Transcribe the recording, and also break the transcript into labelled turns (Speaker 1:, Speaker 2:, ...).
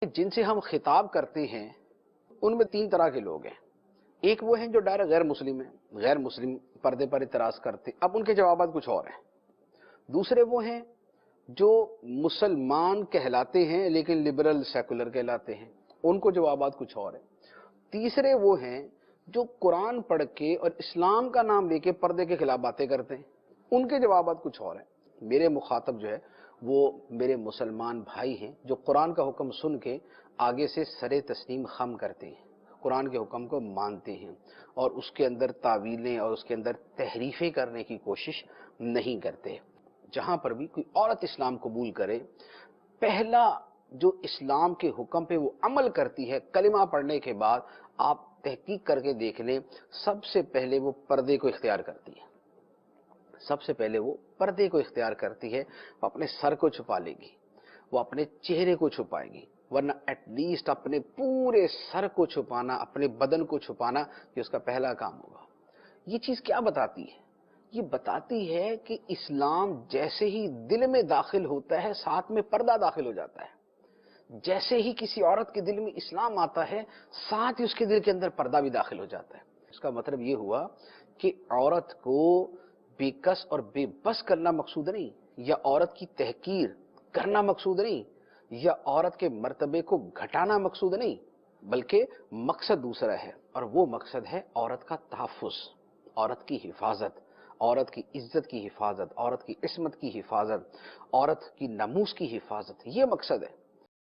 Speaker 1: जिनसे हम खिताब करते हैं उनमें तीन तरह के लोग हैं। एक वो हैं जो डायरेक्ट गैर मुस्लिम हैं, गैर मुस्लिम पर्दे पर इतराज करते, अब उनके जवाबात कुछ और हैं। दूसरे वो हैं जो मुसलमान कहलाते हैं लेकिन लिबरल सेकुलर कहलाते हैं, उनको जवाबात कुछ और है। तीसरे वो हैं जो कुरान पढ़ के और इस्लाम का नाम लेके पर्दे के खिलाफ बातें करते हैं, उनके जवाबात कुछ और हैं। मेरे मुखातब जो है वो मेरे मुसलमान भाई हैं जो कुरान का हुक्म सुन के आगे से सरे तस्लीम खम करते हैं, कुरान के हुक्म को मानते हैं और उसके अंदर तावीलें और उसके अंदर तहरीफें करने की कोशिश नहीं करते। जहां पर भी कोई औरत इस्लाम कबूल करे, पहला जो इस्लाम के हुक्म पे वो अमल करती है कलिमा पढ़ने के बाद, आप तहकीक करके देख लें, सबसे पहले वो पर्दे को इख्तियार करती है। सबसे पहले वो पर्दे को इख्तियार करती है। वो अपने सर को छुपा लेगी, वो अपने चेहरे को छुपाएगी, वरना एटलीस्ट अपने पूरे सर को छुपाना, अपने बदन को छुपाना, ये उसका पहला काम होगा। ये चीज क्या बताती है? ये बताती है कि इस्लाम जैसे ही दिल में दाखिल होता है, साथ में पर्दा दाखिल हो जाता है। जैसे ही किसी औरत के दिल में इस्लाम आता है, साथ ही उसके दिल के अंदर पर्दा भी दाखिल हो जाता है। इसका मतलब ये हुआ कि औरत को बेकस और बेबस करना मकसूद नहीं, या औरत की तहकीर करना मकसूद नहीं, या औरत के मर्तबे को घटाना मकसूद नहीं, बल्कि मकसद दूसरा है, और वो मकसद है औरत का तहफ़्फ़ुज़, औरत की हिफाजत, औरत की इज्जत की हिफाजत, औरत की इस्मत की हिफाजत, औरत की नमूस की हिफाजत। ये मकसद है।